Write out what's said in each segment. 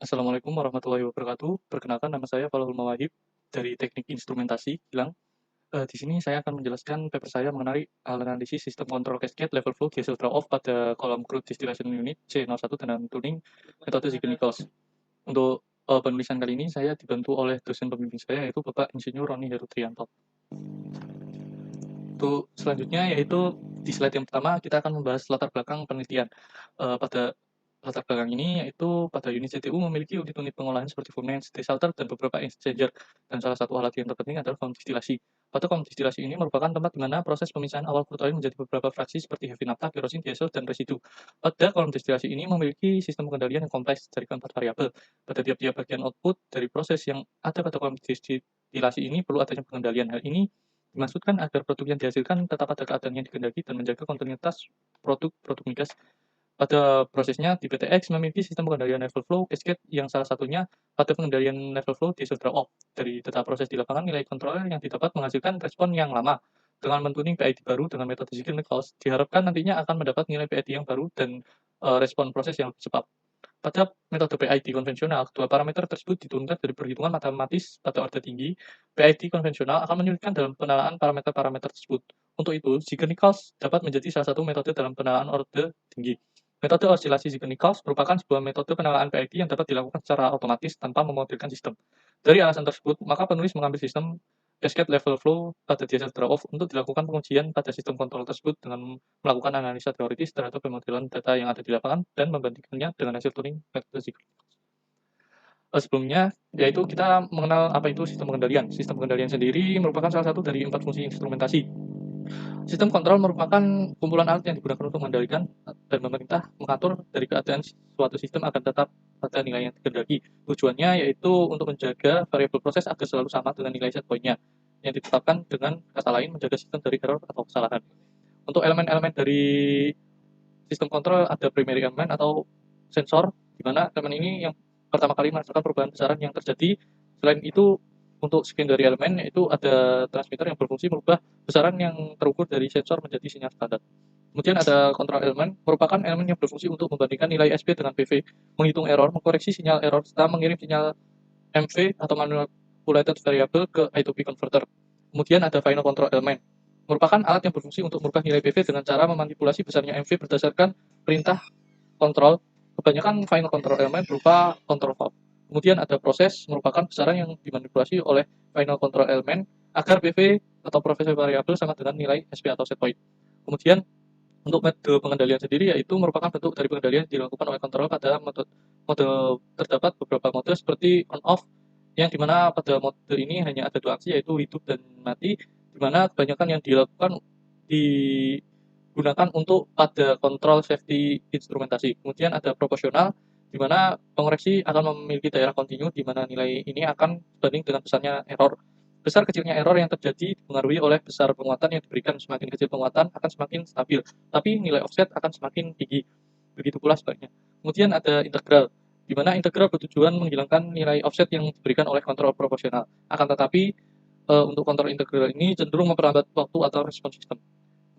Assalamualaikum warahmatullahi wabarakatuh. Perkenalkan nama saya Falahul Mawahib dari Teknik Instrumentasi Gilang. Di sini saya akan menjelaskan paper saya mengenai analisis sistem kontrol cascade level flow diesel draw off pada kolom crude distillation unit C01 dengan tuning metode Ziegler-Nichols. Untuk penulisan kali ini saya dibantu oleh dosen pembimbing saya yaitu Bapak Insinyur Roni Heru Trianto. Untuk selanjutnya yaitu di slide yang pertama kita akan membahas latar belakang penelitian. Pada latar belakang ini yaitu pada unit CTU memiliki unit-unit pengolahan seperti furnace, desalter, dan beberapa exchanger. Dan salah satu alat yang terpenting adalah kolom distilasi. Pada kolom distilasi ini merupakan tempat di mana proses pemisahan awal crude oil menjadi beberapa fraksi seperti heavy naphtha, kerosin, diesel, dan residu. Pada kolom distilasi ini memiliki sistem pengendalian yang kompleks dari keempat variabel. Pada tiap-tiap bagian output dari proses yang ada pada kolom distilasi ini perlu adanya pengendalian. Hal ini dimaksudkan agar produk yang dihasilkan tetap pada keadaan yang dikehendaki dan menjaga kontinuitas produk migas. Pada prosesnya, di PTX memiliki sistem pengendalian level flow cascade yang salah satunya pada pengendalian level flow diesel draw off. Dari data proses di lapangan, nilai kontrol yang didapat menghasilkan respon yang lama. Dengan mentuning PID baru dengan metode Ziegler-Nichols, diharapkan nantinya akan mendapat nilai PID yang baru dan respon proses yang lebih cepat. Pada metode PID konvensional, kedua parameter tersebut diturunkan dari perhitungan matematis pada orde tinggi. PID konvensional akan menyulitkan dalam penalaan parameter-parameter tersebut. Untuk itu, Ziegler-Nichols dapat menjadi salah satu metode dalam penalaan orde tinggi. Metode osilasi Ziegler-Nichols merupakan sebuah metode penalaan PID yang dapat dilakukan secara otomatis tanpa memodelkan sistem. Dari alasan tersebut, maka penulis mengambil sistem cascade level flow pada diesel draw off untuk dilakukan pengujian pada sistem kontrol tersebut dengan melakukan analisa teoritis terhadap pemodelan data yang ada di lapangan dan membandingkannya dengan hasil tuning metode Ziegler. Sebelumnya, yaitu kita mengenal apa itu sistem pengendalian. Sistem pengendalian sendiri merupakan salah satu dari 4 fungsi instrumentasi. Sistem kontrol merupakan kumpulan alat yang digunakan untuk mengendalikan dan memerintah mengatur dari keadaan suatu sistem agar tetap pada nilai yang dikehendaki. Tujuannya yaitu untuk menjaga variabel proses agar selalu sama dengan nilai set point-nya yang ditetapkan dengan kata lain menjaga sistem dari error atau kesalahan. Untuk elemen-elemen dari sistem kontrol ada primary element atau sensor, di mana elemen ini yang pertama kali merasakan perubahan besaran yang terjadi. Selain itu, untuk secondary elemen yaitu ada transmitter yang berfungsi merubah besaran yang terukur dari sensor menjadi sinyal standar. Kemudian ada control element, merupakan elemen yang berfungsi untuk membandingkan nilai SP dengan PV, menghitung error, mengkoreksi sinyal error, serta mengirim sinyal MV atau manipulated variable ke I2P converter. Kemudian ada final control element, merupakan alat yang berfungsi untuk merubah nilai PV dengan cara memanipulasi besarnya MV berdasarkan perintah kontrol. Kebanyakan final control element berupa control valve. Kemudian ada proses, merupakan besaran yang dimanipulasi oleh final control element agar PV atau proses variabel sama dengan nilai SP atau set point. Kemudian untuk metode pengendalian sendiri yaitu merupakan bentuk dari pengendalian yang dilakukan oleh kontrol pada mode terdapat beberapa mode seperti on off yang dimana pada mode ini hanya ada dua aksi yaitu hidup dan mati, dimana kebanyakan yang dilakukan digunakan untuk pada kontrol safety instrumentasi. Kemudian ada proporsional di mana pengoreksi akan memiliki daerah kontinu di mana nilai ini akan sebanding dengan besarnya error. Besar kecilnya error yang terjadi dipengaruhi oleh besar penguatan yang diberikan. Semakin kecil penguatan akan semakin stabil, tapi nilai offset akan semakin tinggi. Begitu pula sebaliknya. Kemudian ada integral, di mana integral bertujuan menghilangkan nilai offset yang diberikan oleh kontrol proporsional. Akan tetapi, untuk kontrol integral ini cenderung memperlambat waktu atau respon sistem.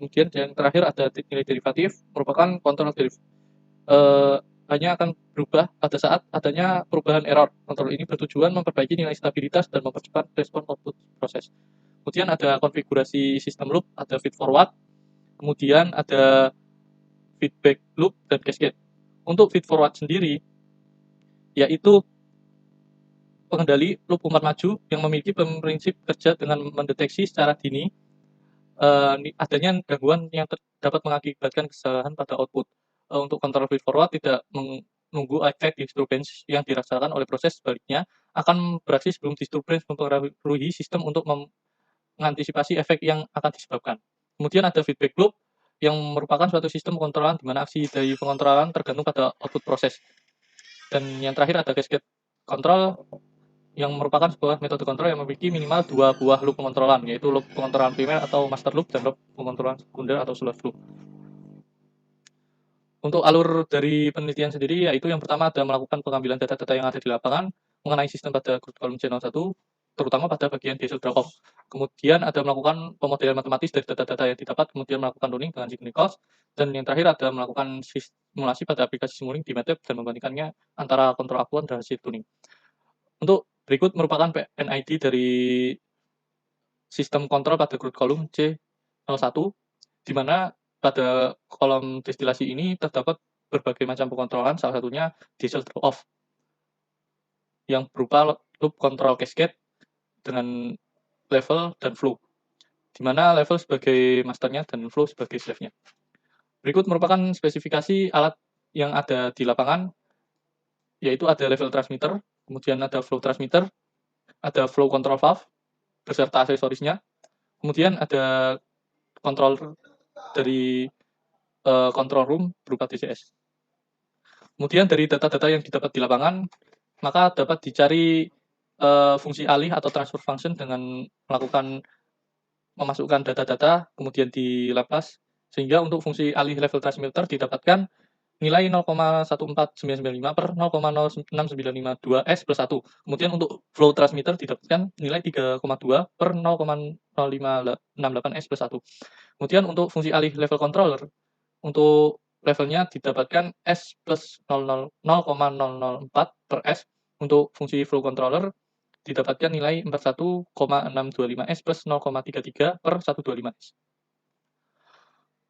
Kemudian yang terakhir ada nilai derivatif, merupakan kontrol eh, hanya akan berubah pada saat adanya perubahan error. Kontrol ini bertujuan memperbaiki nilai stabilitas dan mempercepat respon output proses. Kemudian ada konfigurasi sistem loop, ada feed forward, kemudian ada feedback loop dan cascade. Untuk feed forward sendiri, yaitu pengendali loop umpat maju yang memiliki prinsip kerja dengan mendeteksi secara dini adanya gangguan yang dapat mengakibatkan kesalahan pada output. Untuk kontrol feed forward tidak menunggu efek disturbance yang dirasakan oleh proses, sebaliknya akan beraksi sebelum disturbance mempengaruhi sistem untuk mengantisipasi efek yang akan disebabkan. Kemudian ada feedback loop yang merupakan suatu sistem pengontrolan di mana aksi dari pengontrolan tergantung pada output proses. Dan yang terakhir ada cascade control yang merupakan sebuah metode kontrol yang memiliki minimal dua buah loop pengontrolan, yaitu loop pengontrolan primer atau master loop dan loop pengontrolan sekunder atau slave loop. Untuk alur dari penelitian sendiri, yaitu yang pertama ada melakukan pengambilan data-data yang ada di lapangan mengenai sistem pada crude column channel 1. terutama pada bagian diesel drop-off. Kemudian ada melakukan pemodelan matematis dari data-data yang didapat, kemudian melakukan tuning dengan Signal Cost, dan yang terakhir ada melakukan simulasi pada aplikasi Simulink di MATLAB dan membandingkannya antara kontrol akuan dan hasil tuning. Untuk berikut merupakan PNID dari sistem kontrol pada ground kolom C01, di mana pada kolom destilasi ini terdapat berbagai macam pengontrolan, salah satunya diesel drop-off yang berupa loop control cascade dengan level dan flow, di mana level sebagai masternya dan flow sebagai slave-nya. Berikut merupakan spesifikasi alat yang ada di lapangan, yaitu ada level transmitter, kemudian ada flow transmitter, ada flow control valve beserta aksesorisnya, kemudian ada control dari control room berupa DCS. Kemudian dari data-data yang didapat di lapangan, maka dapat dicari fungsi alih atau transfer function dengan melakukan memasukkan data-data kemudian dilepas, sehingga untuk fungsi alih level transmitter didapatkan nilai 0,14995 per 0,06952 S plus 1. Kemudian untuk flow transmitter didapatkan nilai 3,2 per 0,0568 S plus 1. Kemudian untuk fungsi alih level controller, untuk levelnya didapatkan S plus 0,004 per S. Untuk fungsi flow controller didapatkan nilai 41,625 S plus 0,33 per 125 S.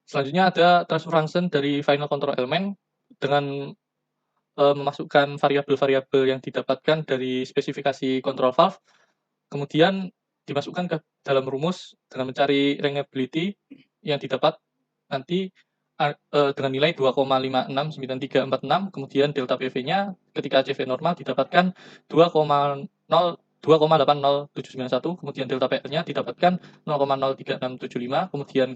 Selanjutnya ada transfer function dari final control element dengan memasukkan variabel-variabel yang didapatkan dari spesifikasi control valve, kemudian dimasukkan ke dalam rumus dengan mencari rangeability yang didapat nanti dengan nilai 2,569346, kemudian delta PV-nya ketika CV normal didapatkan 2,80791, kemudian delta PR-nya didapatkan 0,03675, kemudian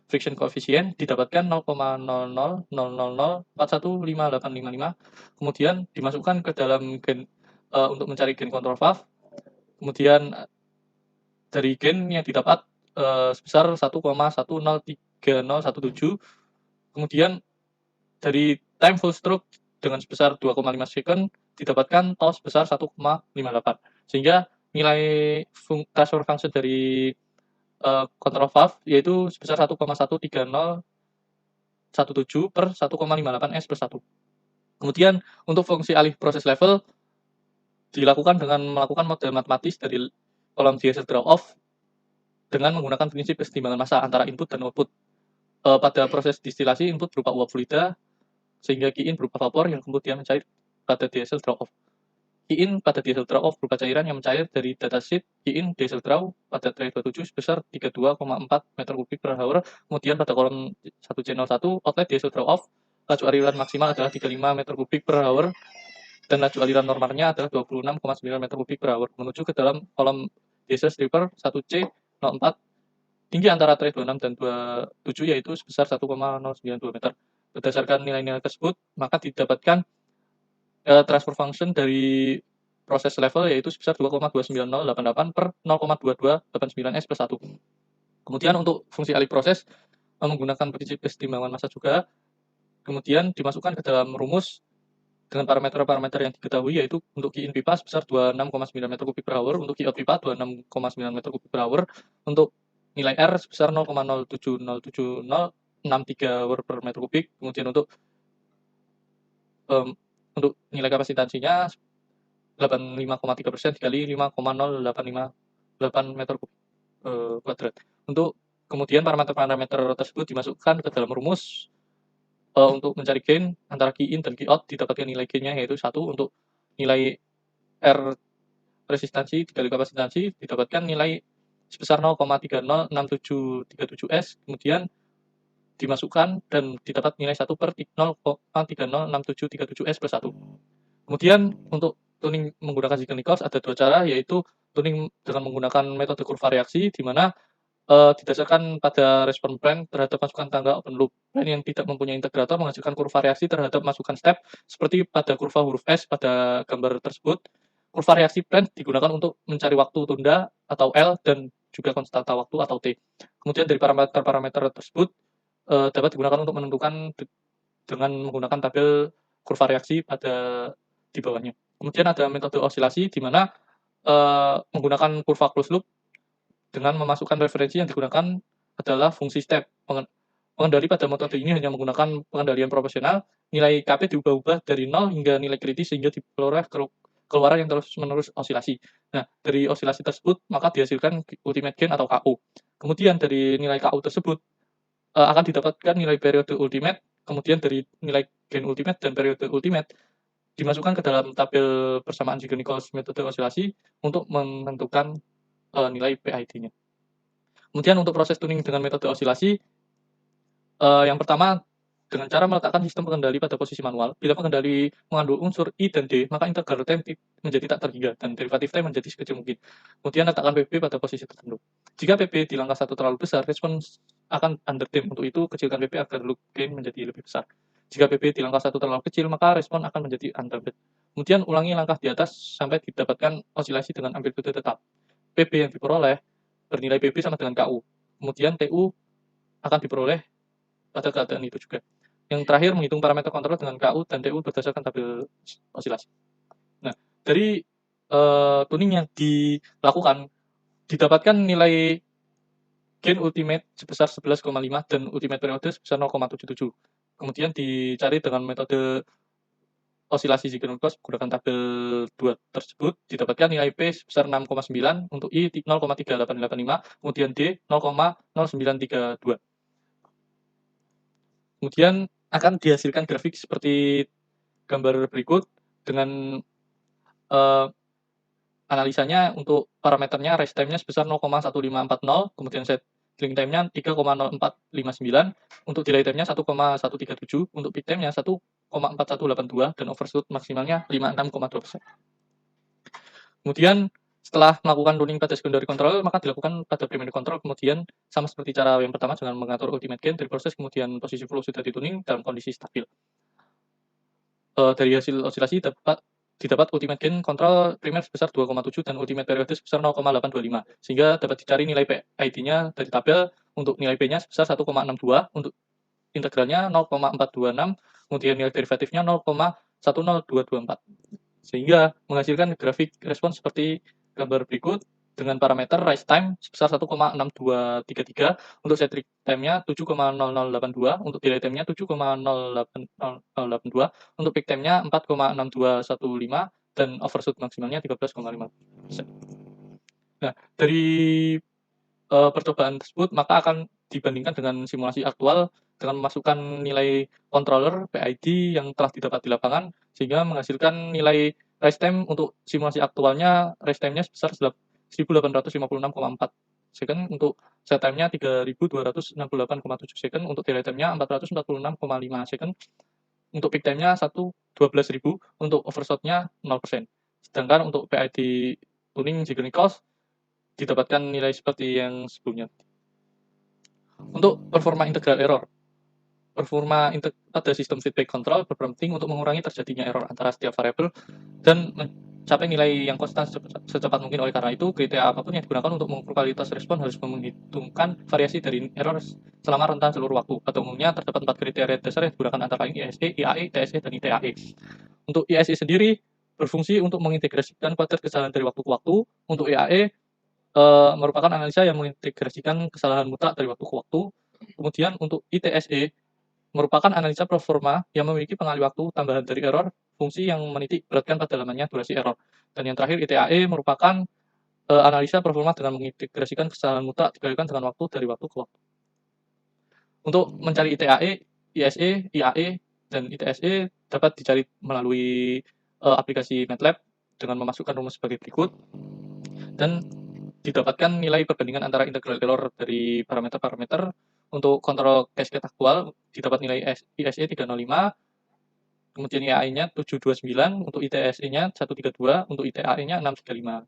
friction coefficient didapatkan 0,0000415855, kemudian dimasukkan ke dalam gen untuk mencari gain control valve, kemudian dari gain yang didapat sebesar 1,103017, kemudian dari time full stroke dengan sebesar 2,5 second didapatkan tau sebesar 1,58, sehingga nilai transfer function dari control valve yaitu sebesar 1,13017 per 1,58 S plus 1. Kemudian untuk fungsi alih proses level dilakukan dengan melakukan model matematis dari kolom diesel draw off dengan menggunakan prinsip kesetimbangan massa antara input dan output. Pada proses distilasi input berupa uap fluida, sehingga Qin berupa vapor yang kemudian mencair pada diesel draw off. Qin pada diesel draw off berupa cairan yang mencair dari datasheet Qin diesel draw pada tray 27 sebesar 32,4 meter kubik per hour. Kemudian pada kolom 1C01 outlet diesel draw off, laju aliran maksimal adalah 35 meter kubik per hour dan laju aliran normalnya adalah 26,9 meter kubik per hour menuju ke dalam kolom diesel stripper 1C04. Tinggi antara tray 26 dan 27 yaitu sebesar 1,092 meter. Berdasarkan nilai-nilai tersebut, maka didapatkan transfer function dari proses level yaitu sebesar 2,29088 per 0,2289 S plus 1. Kemudian untuk fungsi alih proses menggunakan prinsip kesetimbangan massa juga, kemudian dimasukkan ke dalam rumus dengan parameter-parameter yang diketahui, yaitu untuk Qin pipa sebesar 26,9 meter kubik per hour, untuk Qout pipa 26,9 meter kubik per hour, untuk nilai R sebesar 0,0707063 watt per meter kubik, kemudian untuk nilai kapasitansinya 85,3% dikali 5,0858 meter kubik kuadrat. Untuk kemudian parameter-parameter tersebut dimasukkan ke dalam rumus untuk mencari gain antara Qin dan Qout, didapatkan nilai gainnya yaitu 1, untuk nilai R resistansi dikali kapasitansi didapatkan nilai sebesar 0,306737 S, kemudian dimasukkan dan didapat nilai 1 per 0,306737 S plus 1. Kemudian untuk tuning menggunakan Signal Cost ada dua cara, yaitu tuning dengan menggunakan metode kurva reaksi, di mana didasarkan pada respon plan terhadap masukan tangga open loop. Plan yang tidak mempunyai integrator menghasilkan kurva reaksi terhadap masukan step, seperti pada kurva huruf S pada gambar tersebut. Kurva reaksi plan digunakan untuk mencari waktu tunda atau L dan juga konstanta waktu atau T. Kemudian dari parameter-parameter tersebut dapat digunakan untuk menentukan dengan menggunakan tabel kurva reaksi pada di bawahnya. Kemudian ada metode osilasi, di mana menggunakan kurva closed loop dengan memasukkan referensi yang digunakan adalah fungsi step. Pengendali pada metode ini hanya menggunakan pengendalian proporsional, nilai Kp diubah-ubah dari 0 hingga nilai kritis sehingga diperoleh keluaran yang terus-menerus osilasi. Nah, dari osilasi tersebut maka dihasilkan ultimate gain atau KU. Kemudian dari nilai KU tersebut akan didapatkan nilai periode ultimate, kemudian dari nilai gain ultimate dan periode ultimate dimasukkan ke dalam tabel persamaan Ziegler-Nichols metode osilasi untuk menentukan nilai PID-nya. Kemudian untuk proses tuning dengan metode osilasi, yang pertama dengan cara meletakkan sistem pengendali pada posisi manual. Bila pengendali mengandung unsur I dan D, maka integral time menjadi tak terhingga dan derivatif time menjadi sekecil mungkin. Kemudian letakkan PB pada posisi tertentu. Jika PB di langkah 1 terlalu besar, respons akan underdamped. Untuk itu, kecilkan PB agar loop gain menjadi lebih besar. Jika PB di langkah 1 terlalu kecil, maka respon akan menjadi underdamped. Kemudian ulangi langkah di atas sampai didapatkan osilasi dengan amplitude tetap. PB yang diperoleh bernilai PB sama dengan KU. Kemudian TU akan diperoleh pada keadaan itu juga. Yang terakhir menghitung parameter kontrol dengan KU dan TU berdasarkan tabel osilasi. Nah, dari tuning yang dilakukan didapatkan nilai gain ultimate sebesar 11,5 dan ultimate periode sebesar 0,77. Kemudian dicari dengan metode osilasi Ziegler-Nichols menggunakan tabel 2 tersebut didapatkan nilai P sebesar 6,9, untuk I 0,3885, kemudian D 0,0932. Kemudian akan dihasilkan grafik seperti gambar berikut dengan analisanya. Untuk parameternya rest time-nya sebesar 0,1540, kemudian settling time-nya 3,0459, untuk delay time-nya 1,137, untuk peak time-nya 1,4182 dan overshoot maksimalnya 56,2%. Kemudian setelah melakukan tuning pada secondary control, maka dilakukan pada primary control. Kemudian sama seperti cara yang pertama dengan mengatur ultimate gain dari proses, kemudian posisi flow sudah dituning dalam kondisi stabil. Dari hasil osilasi didapat ultimate gain kontrol primer sebesar 2,7 dan ultimate periode sebesar 0,825, sehingga dapat dicari nilai PID-nya dari tabel. Untuk nilai P-nya sebesar 1,62, untuk integralnya 0,426, kemudian nilai derivatifnya 0,10224, sehingga menghasilkan grafik respons seperti gambar berikut dengan parameter rise time sebesar 1,6233, untuk settling time-nya 7,0082, untuk delay time-nya 7,08082, untuk peak time-nya 4,6215 dan overshoot maksimalnya 13,5%. Nah, dari percobaan tersebut maka akan dibandingkan dengan simulasi aktual dengan memasukkan nilai controller PID yang telah didapat di lapangan, sehingga menghasilkan nilai rise time. Untuk simulasi aktualnya rise time-nya sebesar 1856,4 second, untuk set time-nya 3268,7 second, untuk delay time-nya 446,5 second, untuk peak time-nya 12.000, untuk overshot-nya 0%. Sedangkan untuk PID tuning Ziegler-Nichols didapatkan nilai seperti yang sebelumnya. Untuk performa integral error, performa pada sistem feedback control berpenting untuk mengurangi terjadinya error antara setiap variabel dan mencapai nilai yang konstan secepat mungkin. Oleh karena itu, kriteria apapun yang digunakan untuk mengukur kualitas respon harus menghitungkan variasi dari error selama rentan seluruh waktu. Pada umumnya terdapat 4 kriteria dasar yang digunakan, antara lain ISE, IAE, TSE, dan ITAE. Untuk ISE sendiri berfungsi untuk mengintegrasikan kuadrat kesalahan dari waktu ke waktu. Untuk IAE merupakan analisa yang mengintegrasikan kesalahan mutlak dari waktu ke waktu. Kemudian untuk ITSE merupakan analisa performa yang memiliki pengali waktu tambahan dari error, fungsi yang menitik beratkan pada lamanya durasi error. Dan yang terakhir ITAE merupakan analisa performa dengan mengintegrasikan kesalahan mutlak dikalikan dengan waktu dari waktu ke waktu. Untuk mencari ITAE, ISE, IAE, dan ITSE dapat dicari melalui aplikasi MATLAB dengan memasukkan rumus sebagai berikut, dan didapatkan nilai perbandingan antara integral error dari parameter-parameter. Untuk kontrol cascade aktual didapat nilai ISE 305, kemudian IAE-nya 729, untuk ITSE-nya 132, untuk ITAE-nya 635.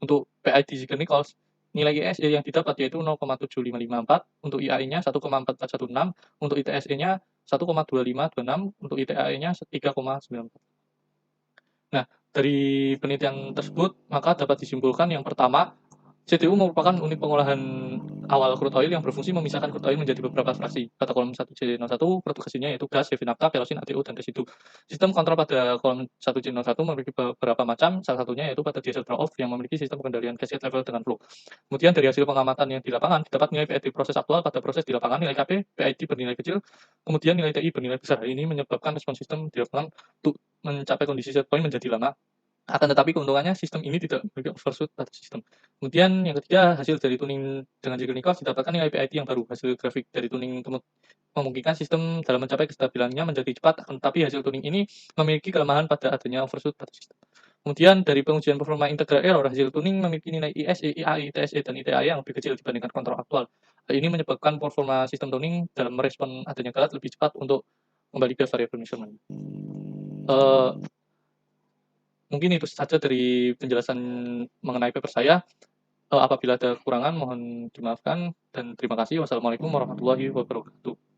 Untuk PID Ziegler-Nichols, nilai ISE yang didapat yaitu 0,7554, untuk IAE-nya 1,4416, untuk ITSE-nya 1,2526, untuk ITAE-nya 3,94. Nah, dari penelitian tersebut maka dapat disimpulkan yang pertama, CTU merupakan unit pengolahan awal crude oil yang berfungsi memisahkan crude oil menjadi beberapa fraksi. Pada kolom 1C01 produk hasilnya yaitu gas, heavy naphtha, kerosin, ATO, dan residu. Sistem kontrol pada kolom 1C01 memiliki beberapa macam, salah satunya yaitu pada diesel draw-off yang memiliki sistem pengendalian cascade level dengan flow. Kemudian dari hasil pengamatan yang di lapangan, didapat nilai PID proses aktual pada proses di lapangan, nilai KP, PID bernilai kecil, kemudian nilai TI bernilai besar. Ini menyebabkan respons sistem di lapangan untuk mencapai kondisi set point menjadi lama. Akan tetapi keuntungannya sistem ini tidak memiliki overshoot pada sistem. Kemudian yang ketiga, hasil dari tuning dengan jiggle Nichols didapatkan nilai PID yang baru. Hasil grafik dari tuning memungkinkan sistem dalam mencapai kestabilannya menjadi cepat, akan tetapi hasil tuning ini memiliki kelemahan pada adanya overshoot pada sistem. Kemudian dari pengujian performa integral error, hasil tuning memiliki nilai ISE, IAI, TSE, dan ITAI yang lebih kecil dibandingkan kontrol aktual. Hal ini menyebabkan performa sistem tuning dalam merespon adanya galat lebih cepat untuk kembali ke variable measurement. Uh, Mungkin itu saja dari penjelasan mengenai paper saya. Apabila ada kekurangan mohon dimaafkan dan terima kasih. Wassalamualaikum warahmatullahi wabarakatuh.